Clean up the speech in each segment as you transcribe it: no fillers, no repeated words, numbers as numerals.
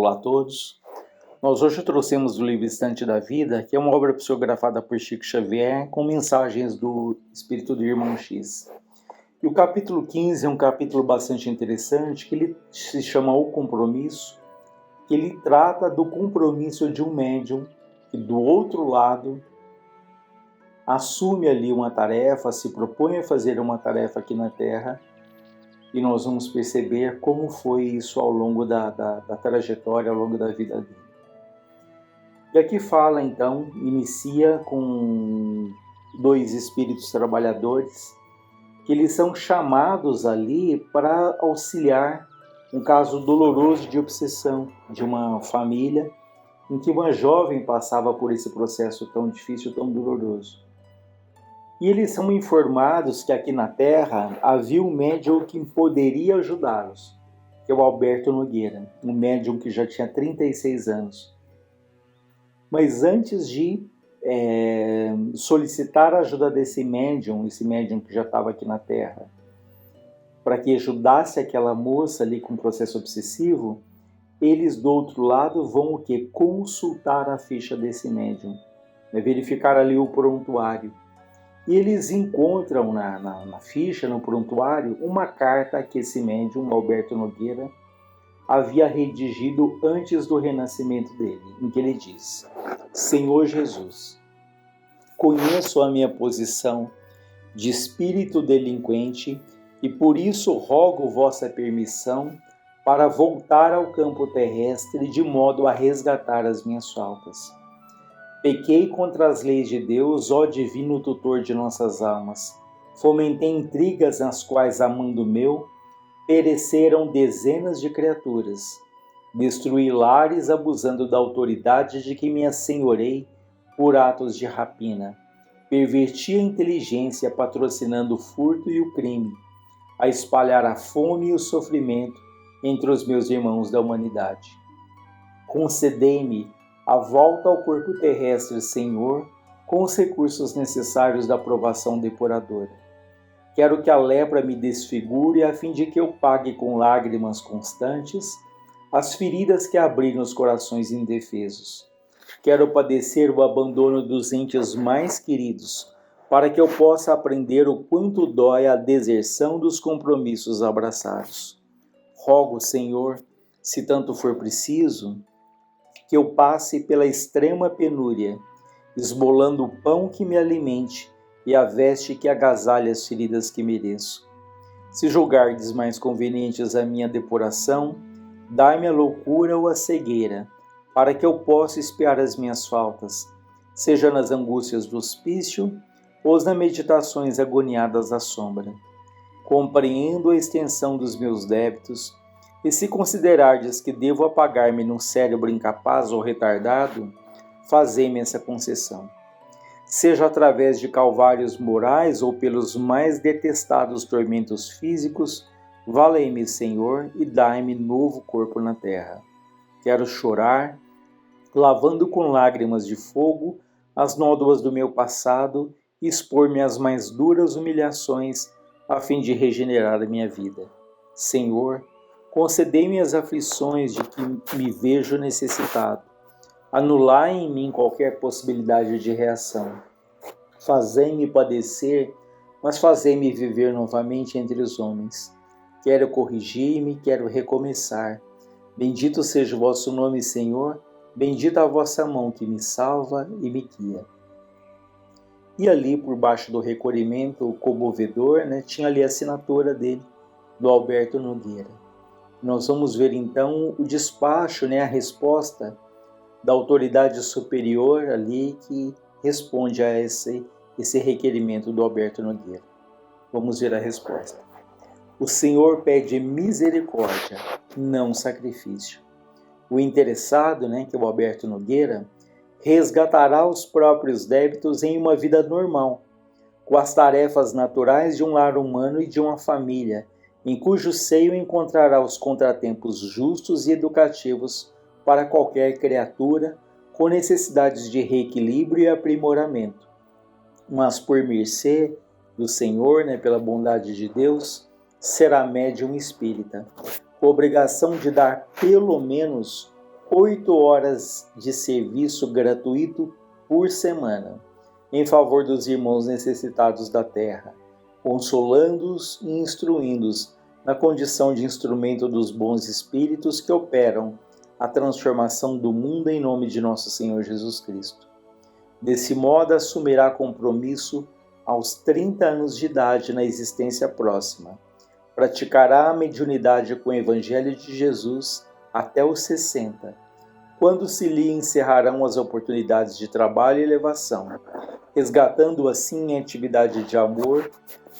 Olá a todos. Nós hoje trouxemos o livro Estante da Vida, que é uma obra psicografada por Chico Xavier, com mensagens do Espírito do Irmão X. E o capítulo 15 é um capítulo bastante interessante, que ele se chama O Compromisso, que ele trata do compromisso de um médium que do outro lado assume ali uma tarefa, se propõe a fazer uma tarefa aqui na Terra, e nós vamos perceber como foi isso ao longo da trajetória, ao longo da vida dele. E aqui fala então, inicia com dois espíritos trabalhadores, que eles são chamados ali para auxiliar um caso doloroso de obsessão de uma família, em que uma jovem passava por esse processo tão difícil, tão doloroso. E eles são informados que aqui na Terra havia um médium que poderia ajudá-los, que é o Alberto Nogueira, um médium que já tinha 36 anos. Mas antes de solicitar a ajuda desse médium que já estava aqui na Terra, para que ajudasse aquela moça ali com o processo obsessivo, eles do outro lado vão o quê? Consultar a ficha desse médium, verificar ali o prontuário. E eles encontram na ficha, no prontuário, uma carta que esse médium, Alberto Nogueira, havia redigido antes do renascimento dele, em que ele diz: Senhor Jesus, conheço a minha posição de espírito delinquente e por isso rogo vossa permissão para voltar ao campo terrestre de modo a resgatar as minhas faltas. Pequei contra as leis de Deus, ó divino tutor de nossas almas. Fomentei intrigas nas quais, amando meu, pereceram dezenas de criaturas. Destruí lares abusando da autoridade de que me assenhorei por atos de rapina. Perverti a inteligência patrocinando o furto e o crime, a espalhar a fome e o sofrimento entre os meus irmãos da humanidade. Concedei-me a volta ao corpo terrestre, Senhor, com os recursos necessários da provação depuradora. Quero que a lepra me desfigure a fim de que eu pague com lágrimas constantes as feridas que abri nos corações indefesos. Quero padecer o abandono dos entes mais queridos, para que eu possa aprender o quanto dói a deserção dos compromissos abraçados. Rogo, Senhor, se tanto for preciso, que eu passe pela extrema penúria, esmolando o pão que me alimente e a veste que agasalha as feridas que mereço. Se julgardes mais convenientes a minha depuração, dai-me a loucura ou a cegueira, para que eu possa espiar as minhas faltas, seja nas angústias do hospício ou nas meditações agoniadas da sombra. Compreendo a extensão dos meus débitos, e se considerardes que devo apagar-me num cérebro incapaz ou retardado, fazei-me essa concessão. Seja através de calvários morais ou pelos mais detestados tormentos físicos, valei-me, Senhor, e dai-me novo corpo na terra. Quero chorar, lavando com lágrimas de fogo as nódoas do meu passado e expor-me às mais duras humilhações a fim de regenerar a minha vida. Senhor, concedei-me as aflições de que me vejo necessitado. Anulai em mim qualquer possibilidade de reação. Fazei-me padecer, mas fazei-me viver novamente entre os homens. Quero corrigir-me, quero recomeçar. Bendito seja o vosso nome, Senhor. Bendita a vossa mão que me salva e me guia. E ali, por baixo do recolhimento comovedor, tinha ali a assinatura dele, do Alberto Nogueira. Nós vamos ver então o despacho, a resposta da autoridade superior ali que responde a esse requerimento do Alberto Nogueira. Vamos ver a resposta. O Senhor pede misericórdia, não sacrifício. O interessado, que é o Alberto Nogueira, resgatará os próprios débitos em uma vida normal, com as tarefas naturais de um lar humano e de uma família, em cujo seio encontrará os contratempos justos e educativos para qualquer criatura com necessidades de reequilíbrio e aprimoramento. Mas por mercê do Senhor, pela bondade de Deus, será médium espírita, com obrigação de dar pelo menos 8 horas de serviço gratuito por semana, em favor dos irmãos necessitados da terra, consolando-os e instruindo-os na condição de instrumento dos bons espíritos que operam a transformação do mundo em nome de nosso Senhor Jesus Cristo. Desse modo, assumirá compromisso aos 30 anos de idade na existência próxima. Praticará a mediunidade com o Evangelho de Jesus até os 60, quando se lhe encerrarão as oportunidades de trabalho e elevação, resgatando assim em atividade de amor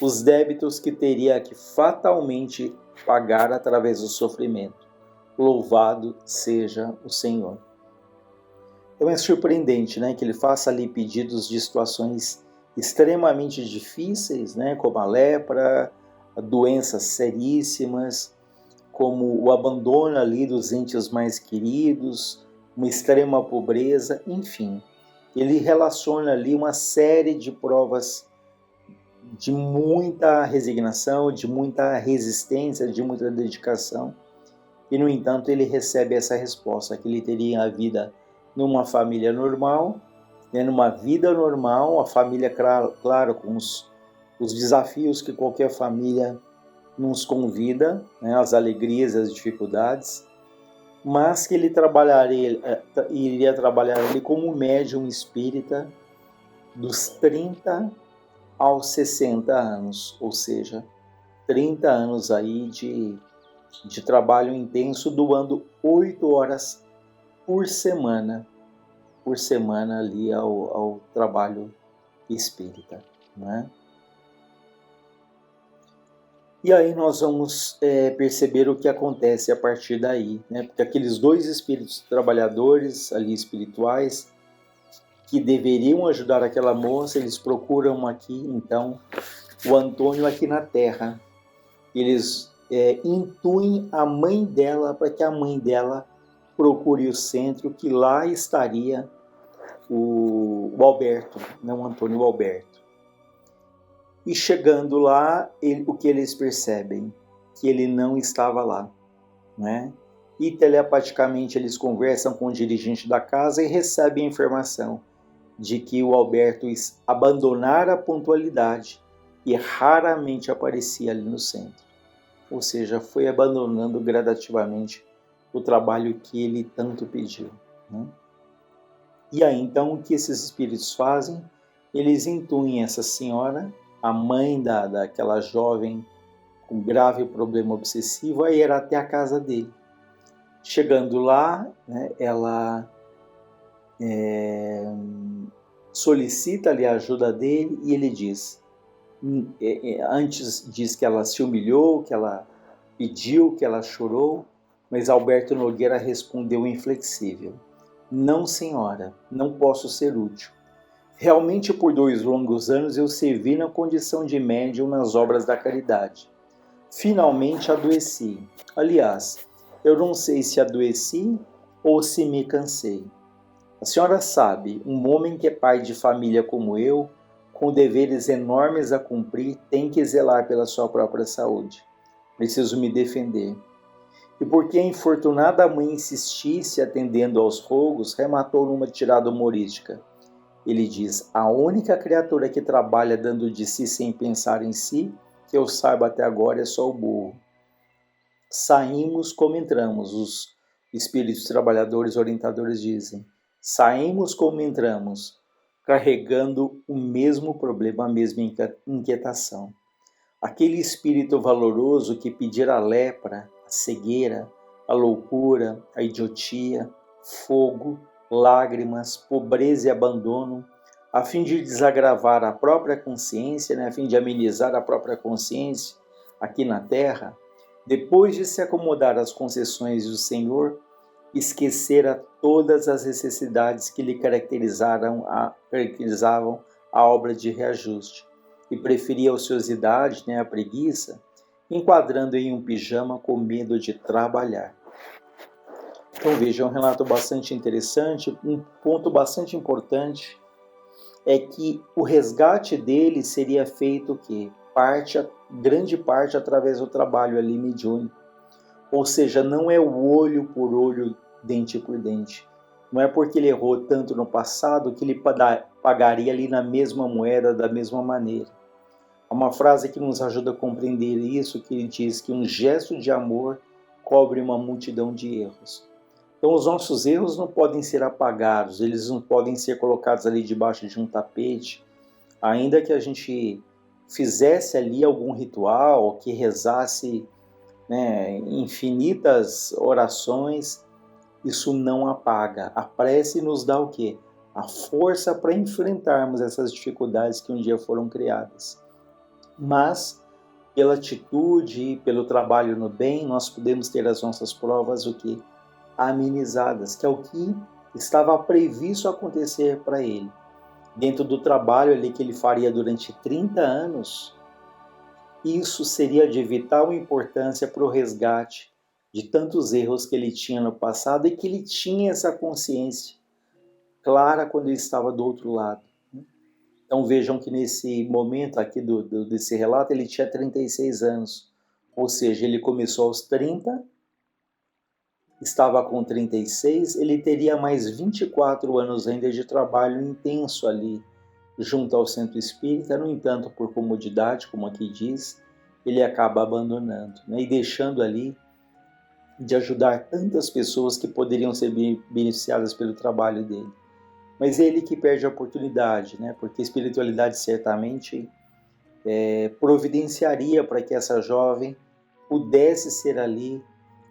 os débitos que teria que fatalmente pagar através do sofrimento. Louvado seja o Senhor. Então é surpreendente, né, que ele faça ali pedidos de situações extremamente difíceis, né, como a lepra, doenças seríssimas, como o abandono ali dos entes mais queridos, uma extrema pobreza, enfim. Ele relaciona ali uma série de provas de muita resignação, de muita resistência, de muita dedicação. E, no entanto, ele recebe essa resposta, que ele teria a vida numa família normal, né, numa vida normal, a família, claro, com os desafios que qualquer família nos convida, né, as alegrias, as dificuldades, mas que ele iria trabalhar ali como médium espírita dos 30 aos 60 anos, ou seja, 30 anos aí de trabalho intenso, doando 8 horas por semana ali ao trabalho espírita, né? E aí nós vamos perceber o que acontece a partir daí, né? Porque aqueles dois espíritos trabalhadores ali espirituais que deveriam ajudar aquela moça, eles procuram aqui, então, o Antônio aqui na Terra. Eles intuem a mãe dela para que a mãe dela procure o centro, que lá estaria o Alberto, não o Antônio, o Alberto. E chegando lá, o que eles percebem? Que ele não estava lá, né? E telepaticamente eles conversam com o dirigente da casa e recebem a informação de que o Alberto abandonara a pontualidade e raramente aparecia ali no centro. Ou seja, foi abandonando gradativamente o trabalho que ele tanto pediu, né? E aí, então, o que esses espíritos fazem? Eles intuem essa senhora, a mãe daquela jovem com grave problema obsessivo, a ir até a casa dele. Chegando lá, né, ela solicita ali a ajuda dele e ele diz, antes diz que ela se humilhou, que ela pediu, que ela chorou, mas Alberto Nogueira respondeu inflexível: não, senhora, não posso ser útil. Realmente, por 2 longos anos, eu servi na condição de médium nas obras da caridade. Finalmente adoeci. Aliás, eu não sei se adoeci ou se me cansei. A senhora sabe, um homem que é pai de família como eu, com deveres enormes a cumprir, tem que zelar pela sua própria saúde. Preciso me defender. E porque a infortunada mãe insistisse atendendo aos rogos, rematou numa tirada humorística. Ele diz: a única criatura que trabalha dando de si sem pensar em si, que eu saiba até agora, é só o burro. Saímos como entramos, os espíritos trabalhadores orientadores dizem. Saímos como entramos, carregando o mesmo problema, a mesma inquietação. Aquele espírito valoroso que pedira a lepra, a cegueira, a loucura, a idiotia, fogo, lágrimas, pobreza e abandono, a fim de desagravar a própria consciência, né, a fim de amenizar a própria consciência aqui na Terra, depois de se acomodar às concessões do Senhor, esquecera todas as necessidades que lhe caracterizavam a obra de reajuste e preferia a ociosidade, né, a preguiça, enquadrando em um pijama com medo de trabalhar. Então veja, é um relato bastante interessante. Um ponto bastante importante é que o resgate dele seria feito o quê? Grande parte através do trabalho ali mediúnico. Ou seja, não é o olho por olho dente por dente. Não é porque ele errou tanto no passado que ele pagaria ali na mesma moeda, da mesma maneira. Há uma frase que nos ajuda a compreender isso, que ele diz que um gesto de amor cobre uma multidão de erros. Então os nossos erros não podem ser apagados, eles não podem ser colocados ali debaixo de um tapete, ainda que a gente fizesse ali algum ritual, que rezasse, infinitas orações, isso não apaga. A prece nos dá o quê? A força para enfrentarmos essas dificuldades que um dia foram criadas. Mas, pela atitude, pelo trabalho no bem, nós podemos ter as nossas provas o quê? Amenizadas, que é o que estava previsto acontecer para ele. Dentro do trabalho ali que ele faria durante 30 anos, isso seria de vital importância para o resgate de tantos erros que ele tinha no passado e que ele tinha essa consciência clara quando ele estava do outro lado. Então vejam que nesse momento aqui desse relato ele tinha 36 anos, ou seja, ele começou aos 30, estava com 36, ele teria mais 24 anos ainda de trabalho intenso ali junto ao centro espírita. No entanto, por comodidade, como aqui diz, ele acaba abandonando, e deixando ali de ajudar tantas pessoas que poderiam ser beneficiadas pelo trabalho dele. Mas ele que perde a oportunidade, porque a espiritualidade certamente providenciaria para que essa jovem pudesse ser ali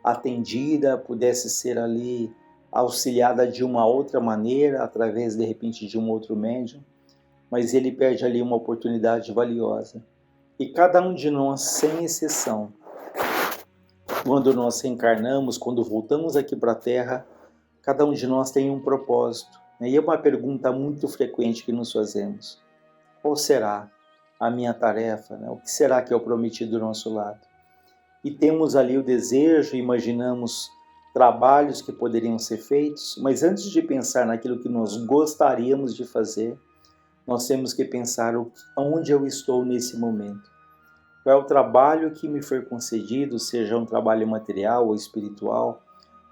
atendida, pudesse ser ali auxiliada de uma outra maneira, através, de repente, de um outro médium, mas ele perde ali uma oportunidade valiosa. E cada um de nós, sem exceção, quando nós reencarnamos, quando voltamos aqui para a Terra, cada um de nós tem um propósito. E é uma pergunta muito frequente que nos fazemos. Qual será a minha tarefa? O que será que eu prometi do nosso lado? E temos ali o desejo, imaginamos trabalhos que poderiam ser feitos, mas antes de pensar naquilo que nós gostaríamos de fazer, nós temos que pensar onde eu estou nesse momento. Qual é o trabalho que me foi concedido, seja um trabalho material ou espiritual?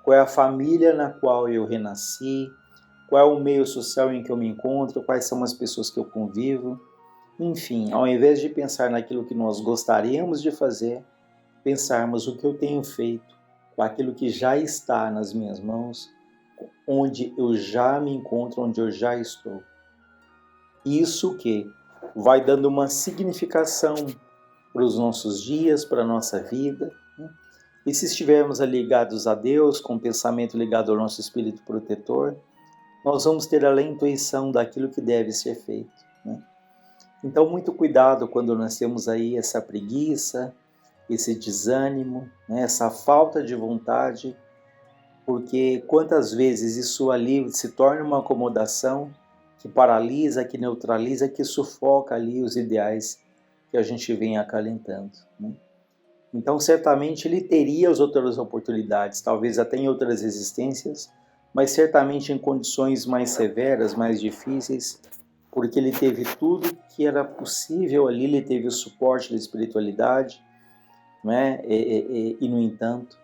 Qual é a família na qual eu renasci? Qual é o meio social em que eu me encontro? Quais são as pessoas que eu convivo? Enfim, ao invés de pensar naquilo que nós gostaríamos de fazer, pensarmos o que eu tenho feito com aquilo que já está nas minhas mãos, onde eu já me encontro, onde eu já estou. Isso que vai dando uma significação para os nossos dias, para a nossa vida. E se estivermos ligados a Deus, com o pensamento ligado ao nosso espírito protetor, nós vamos ter a intuição daquilo que deve ser feito. Então, muito cuidado quando nós temos aí essa preguiça, esse desânimo, essa falta de vontade, porque quantas vezes isso ali se torna uma acomodação que paralisa, que neutraliza, que sufoca ali os ideais que a gente vem acalentando. Então, certamente ele teria as outras oportunidades, talvez até em outras existências, mas certamente em condições mais severas, mais difíceis, porque ele teve tudo que era possível ali, ele teve o suporte da espiritualidade, e no entanto,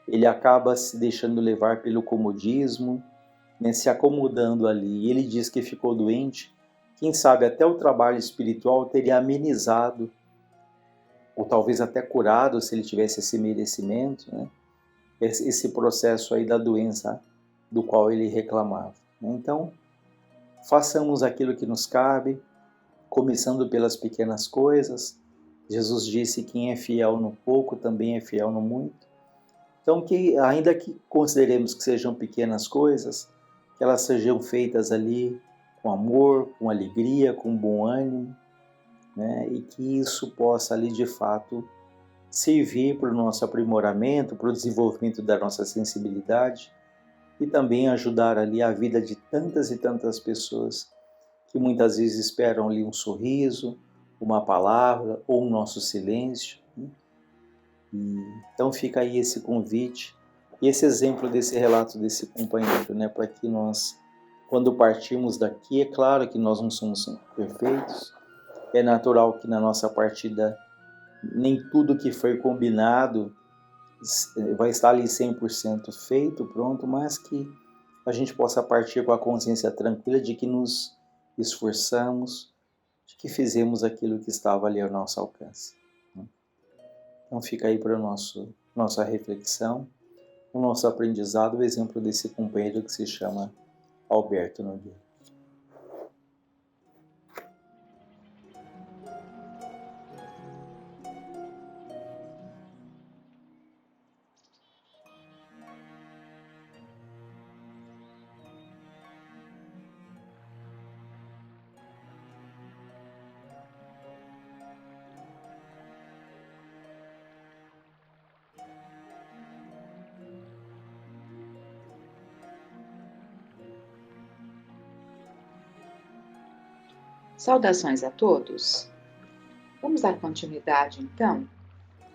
ele acaba se deixando levar pelo comodismo, se acomodando ali. E ele diz que ficou doente, quem sabe até o trabalho espiritual teria amenizado, ou talvez até curado, se ele tivesse esse merecimento, esse processo aí da doença do qual ele reclamava. Então, façamos aquilo que nos cabe, começando pelas pequenas coisas. Jesus disse que quem é fiel no pouco também é fiel no muito. Então, que ainda que consideremos que sejam pequenas coisas, que elas sejam feitas ali com amor, com alegria, com bom ânimo, e que isso possa ali de fato servir para o nosso aprimoramento, para o desenvolvimento da nossa sensibilidade e também ajudar ali a vida de tantas e tantas pessoas que muitas vezes esperam ali um sorriso, uma palavra ou um nosso silêncio. Então fica aí esse convite e esse exemplo desse relato desse companheiro, para que nós, quando partirmos daqui, é claro que nós não somos perfeitos, é natural que na nossa partida nem tudo que foi combinado vai estar ali 100% feito, pronto, mas que a gente possa partir com a consciência tranquila de que nos esforçamos, de que fizemos aquilo que estava ali ao nosso alcance. Então fica aí para nossa reflexão, o nosso aprendizado, o exemplo desse companheiro que se chama Alberto Nogueira. Saudações a todos! Vamos dar continuidade, então,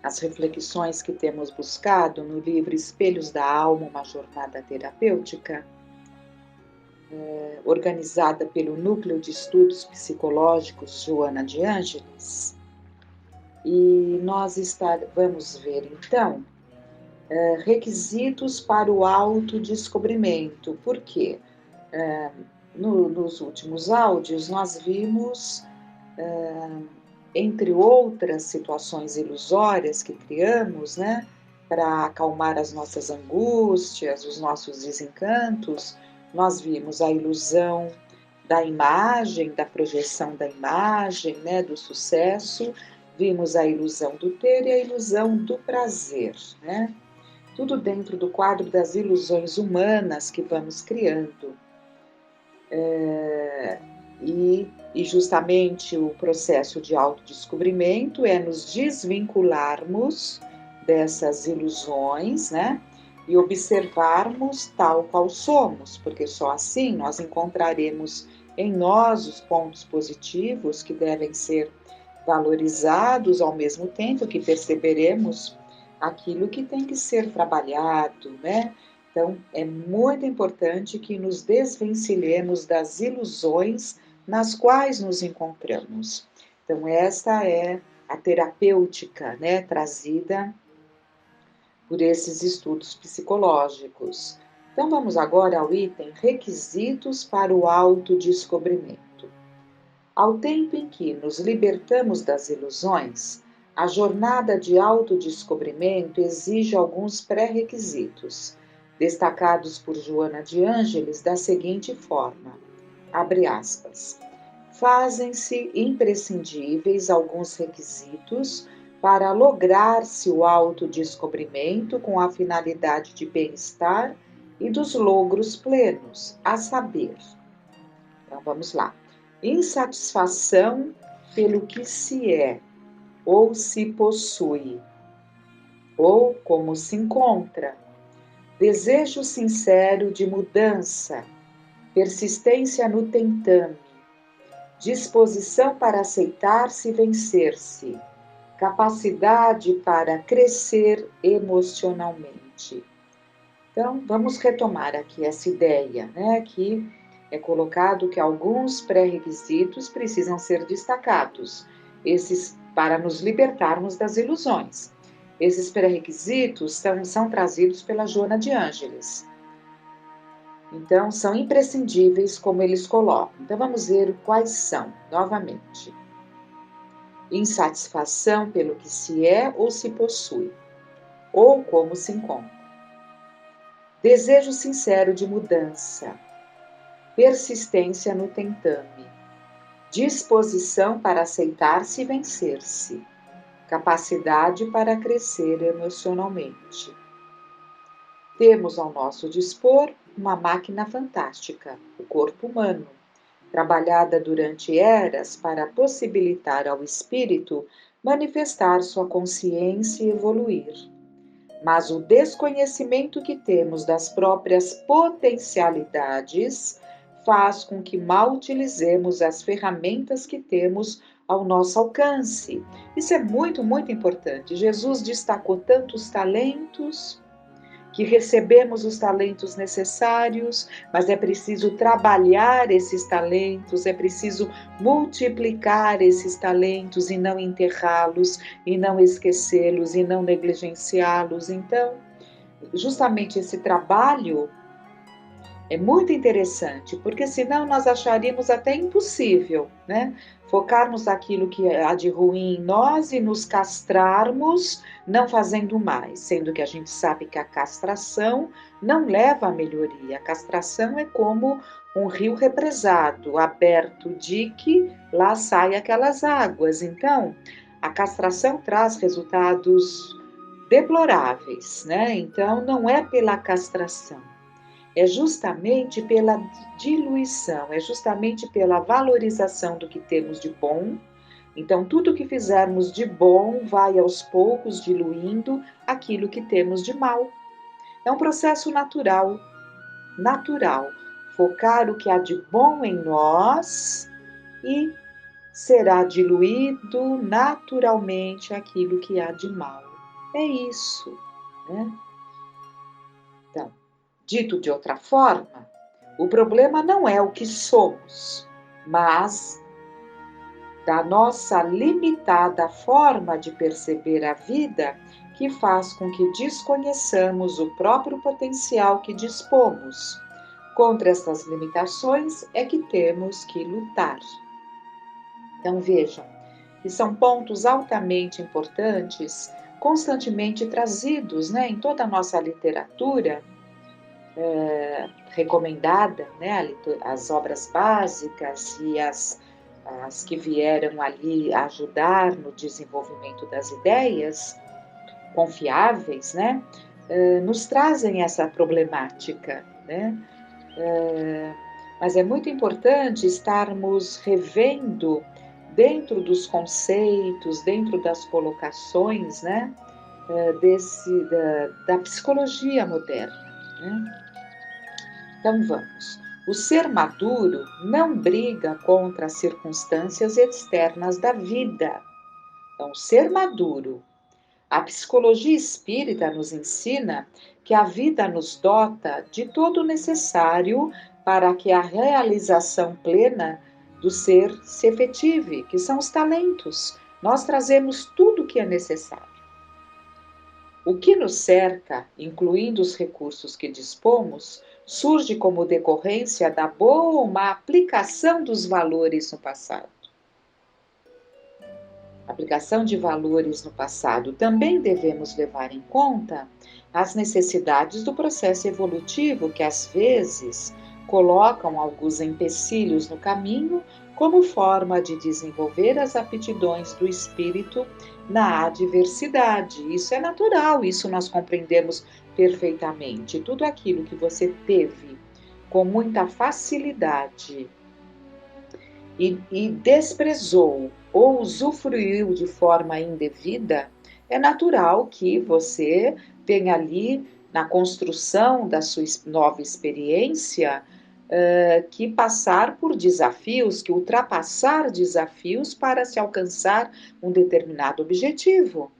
às reflexões que temos buscado no livro Espelhos da Alma, uma jornada terapêutica, organizada pelo Núcleo de Estudos Psicológicos Joana de Ângeles. E nós vamos ver, então, requisitos para o autodescobrimento. Por quê? Nos últimos áudios, nós vimos, entre outras situações ilusórias que criamos, né, para acalmar as nossas angústias, os nossos desencantos, nós vimos a ilusão da imagem, da projeção da imagem, né, do sucesso, vimos a ilusão do ter e a ilusão do prazer, né? Tudo dentro do quadro das ilusões humanas que vamos criando. E justamente o processo de autodescobrimento é nos desvincularmos dessas ilusões, né? E observarmos tal qual somos, porque só assim nós encontraremos em nós os pontos positivos que devem ser valorizados, ao mesmo tempo que perceberemos aquilo que tem que ser trabalhado, né? Então, é muito importante que nos desvencilhemos das ilusões nas quais nos encontramos. Então, esta é a terapêutica, né, trazida por esses estudos psicológicos. Então, vamos agora ao item requisitos para o autodescobrimento. Ao tempo em que nos libertamos das ilusões, a jornada de autodescobrimento exige alguns pré-requisitos, destacados por Joana de Ângeles da seguinte forma, abre aspas, fazem-se imprescindíveis alguns requisitos para lograr-se o autodescobrimento com a finalidade de bem-estar e dos logros plenos, a saber. Então, vamos lá. Insatisfação pelo que se é, ou se possui, ou como se encontra. Desejo sincero de mudança, persistência no tentame, disposição para aceitar-se e vencer-se, capacidade para crescer emocionalmente. Então, vamos retomar aqui essa ideia, né, que é colocado que alguns pré-requisitos precisam ser destacados, esses para nos libertarmos das ilusões. Esses pré-requisitos são trazidos pela Joana de Ângeles. Então, são imprescindíveis, como eles colocam. Então, vamos ver quais são, novamente. Insatisfação pelo que se é ou se possui, ou como se encontra. Desejo sincero de mudança, persistência no tentame, disposição para aceitar-se e vencer-se, capacidade para crescer emocionalmente. Temos ao nosso dispor uma máquina fantástica, o corpo humano, trabalhada durante eras para possibilitar ao espírito manifestar sua consciência e evoluir. Mas o desconhecimento que temos das próprias potencialidades faz com que mal utilizemos as ferramentas que temos ao nosso alcance. Isso é muito, muito importante. Jesus destacou tantos talentos que recebemos os talentos necessários, mas é preciso trabalhar esses talentos, é preciso multiplicar esses talentos e não enterrá-los, e não esquecê-los, e não negligenciá-los. Então, justamente esse trabalho é muito interessante, porque senão nós acharíamos até impossível, né? Focarmos naquilo que há de ruim em nós e nos castrarmos, não fazendo mais, sendo que a gente sabe que a castração não leva à melhoria. A castração é como um rio represado, aberto o dique, lá saem aquelas águas. Então, a castração traz resultados deploráveis, né? Então, não é pela castração. É justamente pela diluição, é justamente pela valorização do que temos de bom. Então, tudo que fizermos de bom vai aos poucos diluindo aquilo que temos de mal. É um processo natural, natural. Focar o que há de bom em nós e será diluído naturalmente aquilo que há de mal. É isso, né? Então, dito de outra forma, o problema não é o que somos, mas da nossa limitada forma de perceber a vida que faz com que desconheçamos o próprio potencial que dispomos. Contra essas limitações é que temos que lutar. Então vejam, que são pontos altamente importantes, constantemente trazidos, né, em toda a nossa literatura, recomendada, né, as obras básicas e as que vieram ali ajudar no desenvolvimento das ideias confiáveis, né, nos trazem essa problemática, né? Mas é muito importante estarmos revendo dentro dos conceitos, dentro das colocações, né, da psicologia moderna, né? Então vamos. O ser maduro não briga contra as circunstâncias externas da vida. Então, ser maduro. A psicologia espírita nos ensina que a vida nos dota de todo o necessário para que a realização plena do ser se efetive, que são os talentos. Nós trazemos tudo o que é necessário. O que nos cerca, incluindo os recursos que dispomos, surge como decorrência da boa ou má aplicação dos valores no passado. A aplicação de valores no passado também devemos levar em conta as necessidades do processo evolutivo que, às vezes, colocam alguns empecilhos no caminho como forma de desenvolver as aptidões do espírito na adversidade. Isso é natural, isso nós compreendemos perfeitamente. Tudo aquilo que você teve com muita facilidade e desprezou ou usufruiu de forma indevida, é natural que você tenha ali, na construção da sua nova experiência, que passar por desafios, que ultrapassar desafios para se alcançar um determinado objetivo.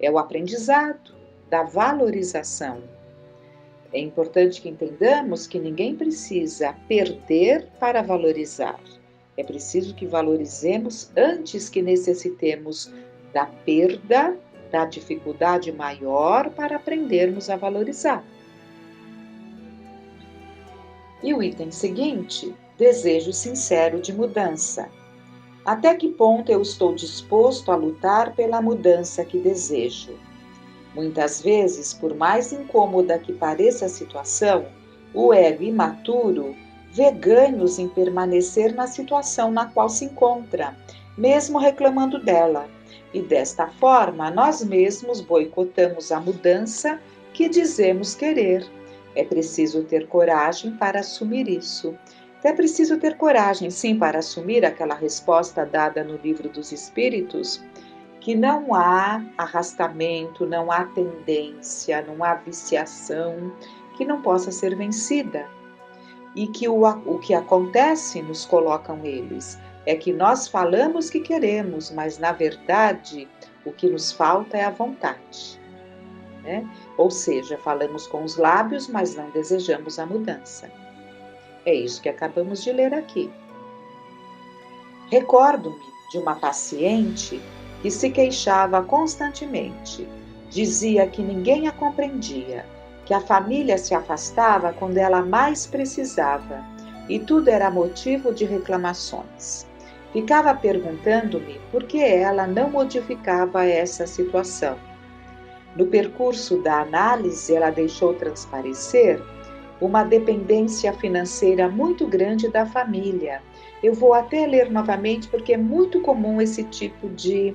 É o aprendizado da valorização. É importante que entendamos que ninguém precisa perder para valorizar. É preciso que valorizemos antes que necessitemos da perda, da dificuldade maior para aprendermos a valorizar. E o item seguinte, desejo sincero de mudança. Até que ponto eu estou disposto a lutar pela mudança que desejo? Muitas vezes, por mais incômoda que pareça a situação, o ego imaturo vê ganhos em permanecer na situação na qual se encontra, mesmo reclamando dela. E desta forma, nós mesmos boicotamos a mudança que dizemos querer. É preciso ter coragem para assumir isso. É preciso ter coragem, sim, para assumir aquela resposta dada no Livro dos Espíritos, que não há arrastamento, não há tendência, não há viciação que não possa ser vencida. E que o que acontece, nos colocam eles, é que nós falamos que queremos, mas na verdade o que nos falta é a vontade. né? Ou seja, falamos com os lábios, mas não desejamos a mudança. É isso que acabamos de ler aqui. Recordo-me de uma paciente que se queixava constantemente. Dizia que ninguém a compreendia, que a família se afastava quando ela mais precisava, e tudo era motivo de reclamações. Ficava perguntando-me por que ela não modificava essa situação. No percurso da análise, ela deixou transparecer uma dependência financeira muito grande da família. Eu vou até ler novamente porque é muito comum esse tipo de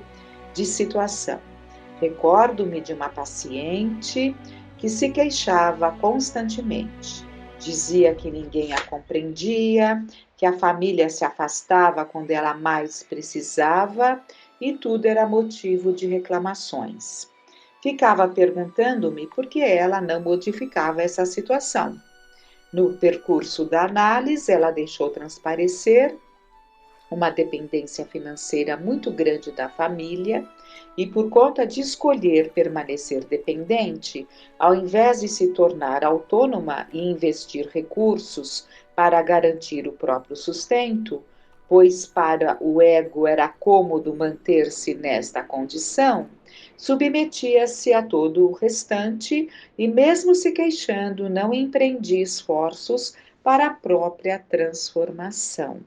situação. Recordo-me de uma paciente que se queixava constantemente. Dizia que ninguém a compreendia, que a família se afastava quando ela mais precisava e tudo era motivo de reclamações. Ficava perguntando-me por que ela não modificava essa situação. No percurso da análise, ela deixou transparecer uma dependência financeira muito grande da família e, por conta de escolher permanecer dependente, ao invés de se tornar autônoma e investir recursos para garantir o próprio sustento, pois para o ego era cômodo manter-se nesta condição, submetia-se a todo o restante e, mesmo se queixando, não empreendia esforços para a própria transformação.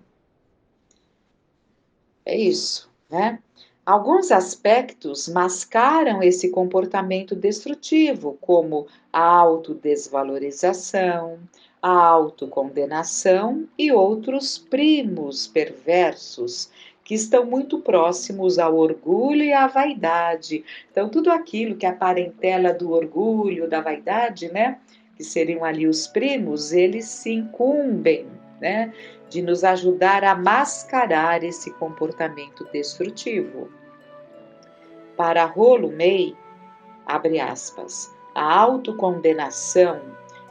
É isso, né? Alguns aspectos mascaram esse comportamento destrutivo, como a autodesvalorização, a autocondenação e outros primos perversos que estão muito próximos ao orgulho e à vaidade. Então, tudo aquilo que é a parentela do orgulho, da vaidade, né? Que seriam ali os primos, eles se incumbem, né? De nos ajudar a mascarar esse comportamento destrutivo. Para Rollo May, abre aspas, a autocondenação,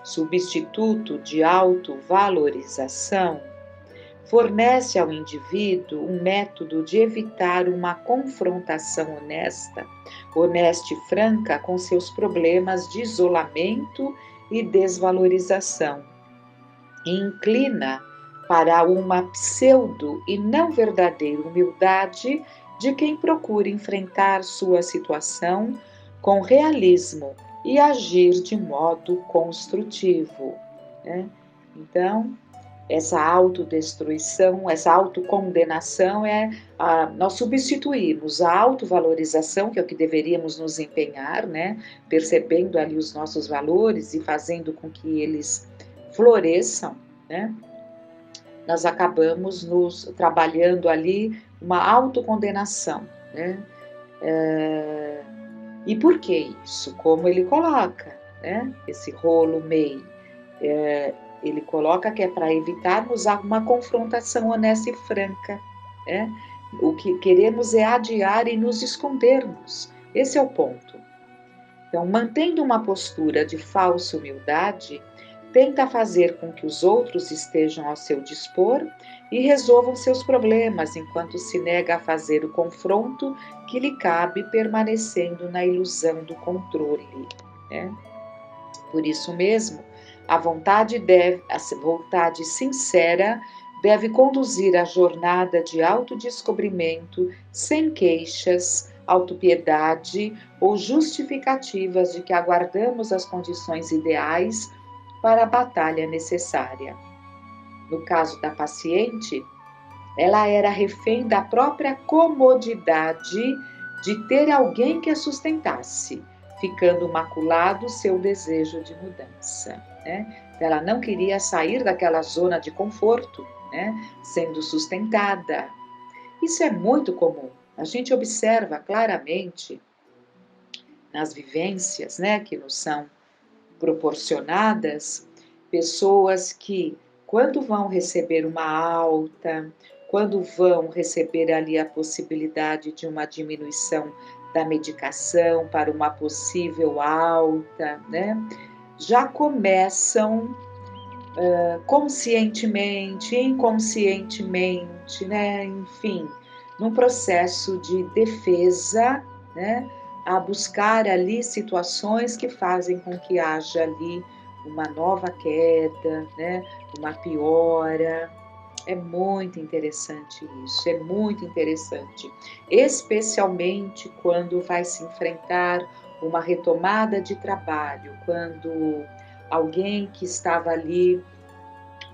substituto de autovalorização, fornece ao indivíduo um método de evitar uma confrontação honesta e franca com seus problemas de isolamento e desvalorização. E inclina para uma pseudo e não verdadeira humildade de quem procura enfrentar sua situação com realismo e agir de modo construtivo, né? Então, essa autodestruição, essa autocondenação nós substituímos a autovalorização, que é o que deveríamos nos empenhar, né? Percebendo ali os nossos valores e fazendo com que eles floresçam, né? Nós acabamos nos trabalhando ali uma autocondenação, né? E por que isso? Como ele coloca, né? Esse Rollo May, ele coloca que é para evitarmos uma confrontação honesta e franca, né? O que queremos é adiar e nos escondermos. Esse é o ponto. Então, mantendo uma postura de falsa humildade, tenta fazer com que os outros estejam ao seu dispor e resolvam seus problemas, enquanto se nega a fazer o confronto que lhe cabe, permanecendo na ilusão do controle, né? Por isso mesmo, a vontade sincera deve conduzir a jornada de autodescobrimento sem queixas, autopiedade ou justificativas de que aguardamos as condições ideais para a batalha necessária. No caso da paciente, ela era refém da própria comodidade de ter alguém que a sustentasse, ficando maculado seu desejo de mudança, né? Ela não queria sair daquela zona de conforto, né? Sendo sustentada. Isso é muito comum. A gente observa claramente nas vivências, né, que nos são proporcionadas, pessoas que, quando vão receber uma alta, quando vão receber ali a possibilidade de uma diminuição da medicação para uma possível alta, né, já começam conscientemente, inconscientemente, né, enfim, num processo de defesa, né, a buscar ali situações que fazem com que haja ali uma nova queda, né? Uma piora. É muito interessante isso, é muito interessante, especialmente quando vai se enfrentar uma retomada de trabalho, quando alguém que estava ali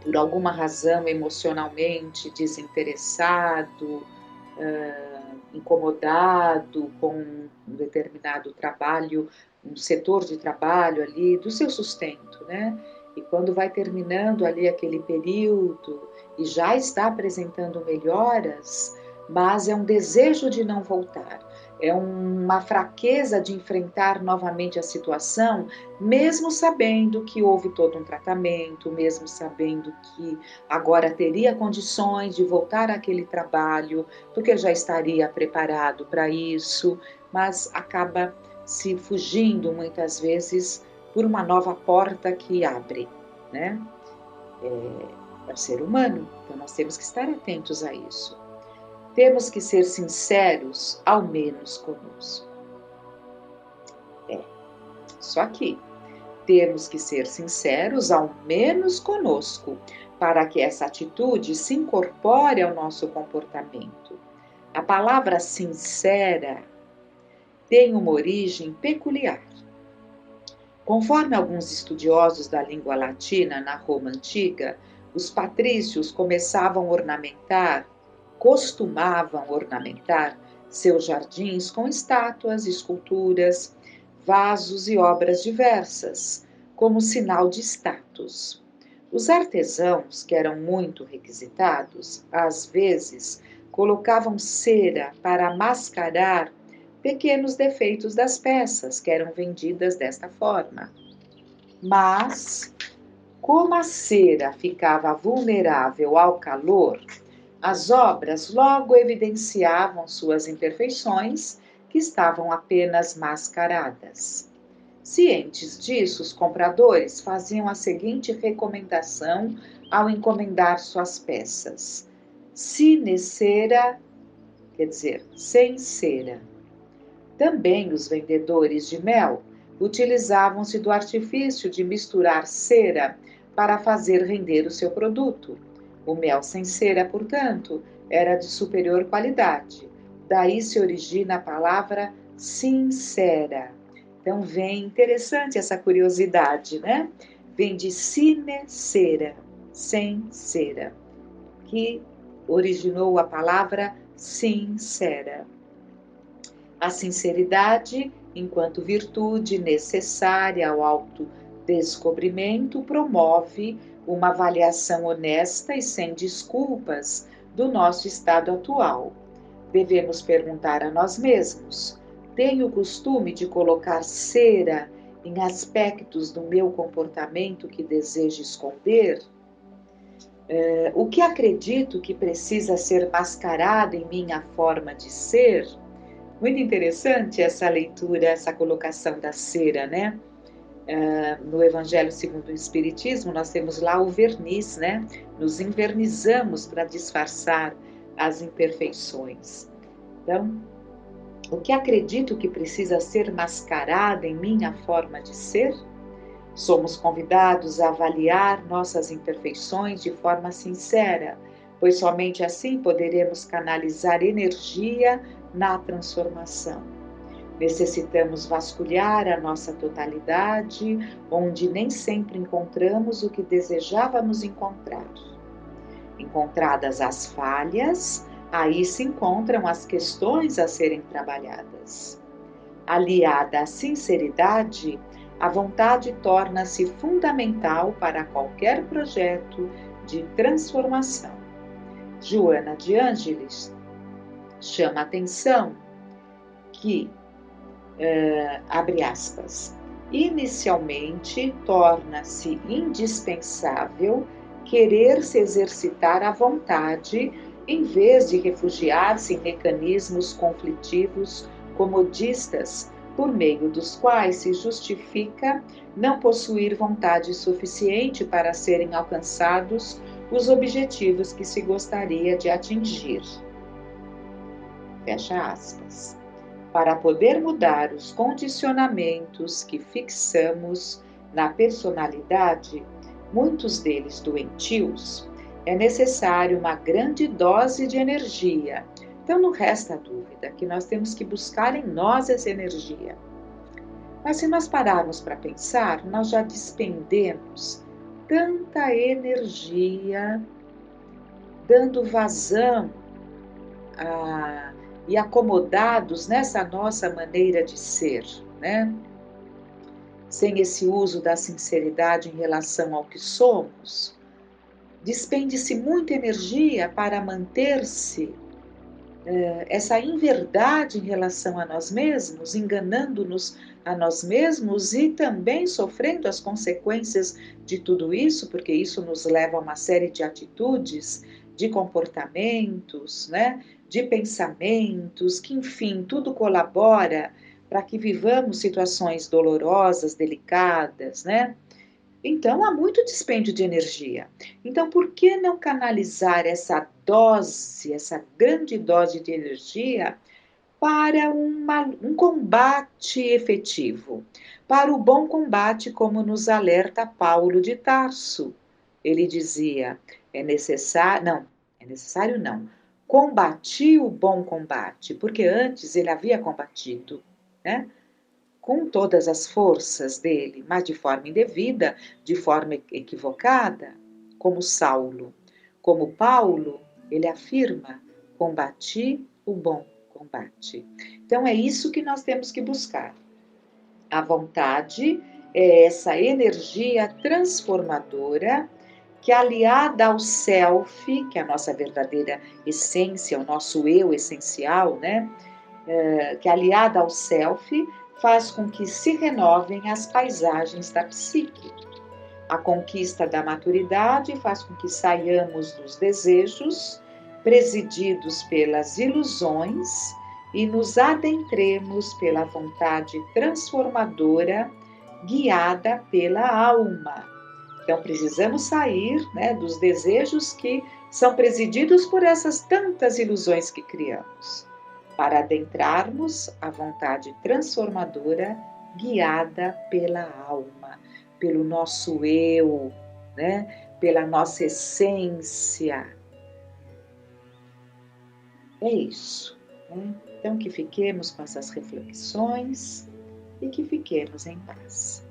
por alguma razão emocionalmente desinteressado, incomodado com um determinado trabalho, um setor de trabalho ali, do seu sustento, né? E quando vai terminando ali aquele período e já está apresentando melhoras, mas é um desejo de não voltar, é uma fraqueza de enfrentar novamente a situação, mesmo sabendo que houve todo um tratamento, mesmo sabendo que agora teria condições de voltar àquele trabalho, porque já estaria preparado para isso, mas acaba se fugindo muitas vezes por uma nova porta que abre, né? É o ser humano, então nós temos que estar atentos a isso. Temos que ser sinceros, ao menos conosco. Isso aqui. Temos que ser sinceros, ao menos conosco, para que essa atitude se incorpore ao nosso comportamento. A palavra sincera tem uma origem peculiar. Conforme alguns estudiosos da língua latina na Roma antiga, os patrícios costumavam ornamentar seus jardins com estátuas, esculturas, vasos e obras diversas, como sinal de status. Os artesãos, que eram muito requisitados, às vezes colocavam cera para mascarar pequenos defeitos das peças que eram vendidas desta forma. Mas, como a cera ficava vulnerável ao calor, as obras logo evidenciavam suas imperfeições, que estavam apenas mascaradas. Cientes disso, os compradores faziam a seguinte recomendação ao encomendar suas peças: sine cera, quer dizer, sem cera. Também os vendedores de mel utilizavam-se do artifício de misturar cera para fazer render o seu produto. O mel sem cera, portanto, era de superior qualidade. Daí se origina a palavra sincera. Então vem interessante essa curiosidade, né? Vem de sine cera, sem cera, que originou a palavra sincera. A sinceridade, enquanto virtude necessária ao autodescobrimento, promove uma avaliação honesta e sem desculpas do nosso estado atual. Devemos perguntar a nós mesmos: tenho o costume de colocar cera em aspectos do meu comportamento que desejo esconder? O que acredito que precisa ser mascarado em minha forma de ser? Muito interessante essa leitura, essa colocação da cera, né? No Evangelho segundo o Espiritismo, nós temos lá o verniz, né? Nos envernizamos para disfarçar as imperfeições. Então, o que acredito que precisa ser mascarado em minha forma de ser? Somos convidados a avaliar nossas imperfeições de forma sincera, pois somente assim poderemos canalizar energia na transformação. Necessitamos vasculhar a nossa totalidade, onde nem sempre encontramos o que desejávamos encontrar. Encontradas as falhas, aí se encontram as questões a serem trabalhadas. Aliada à sinceridade, a vontade torna-se fundamental para qualquer projeto de transformação. Joana de Ângeles chama a atenção que, abre aspas, inicialmente torna-se indispensável querer se exercitar à vontade em vez de refugiar-se em mecanismos conflitivos comodistas por meio dos quais se justifica não possuir vontade suficiente para serem alcançados os objetivos que se gostaria de atingir. Fecha aspas. Para poder mudar os condicionamentos que fixamos na personalidade, muitos deles doentios, é necessário uma grande dose de energia. Então não resta dúvida que nós temos que buscar em nós essa energia. Mas se nós pararmos para pensar, nós já despendemos tanta energia dando vazão e acomodados nessa nossa maneira de ser, né? Sem esse uso da sinceridade em relação ao que somos, despende-se muita energia para manter-se essa inverdade em relação a nós mesmos, enganando-nos a nós mesmos e também sofrendo as consequências de tudo isso, porque isso nos leva a uma série de atitudes, de comportamentos, né, de pensamentos, que enfim, tudo colabora para que vivamos situações dolorosas, delicadas, né? Então, há muito dispêndio de energia. Então, por que não canalizar essa dose, essa grande dose de energia para um combate efetivo? Para o bom combate, como nos alerta Paulo de Tarso. Ele dizia, é necessário não, combati o bom combate, porque antes ele havia combatido, né? Com todas as forças dele, mas de forma indevida, de forma equivocada, como Saulo. Como Paulo, ele afirma: combati o bom combate. Então é isso que nós temos que buscar. A vontade é essa energia transformadora que, aliada ao self, que é a nossa verdadeira essência, o nosso eu essencial, né? Que aliada ao self, faz com que se renovem as paisagens da psique. A conquista da maturidade faz com que saiamos dos desejos, presididos pelas ilusões, e nos adentremos pela vontade transformadora, guiada pela alma. Então, precisamos sair, né, dos desejos que são presididos por essas tantas ilusões que criamos, para adentrarmos a vontade transformadora guiada pela alma, pelo nosso eu, né? Pela nossa essência. É isso. Né? Então, que fiquemos com essas reflexões e que fiquemos em paz.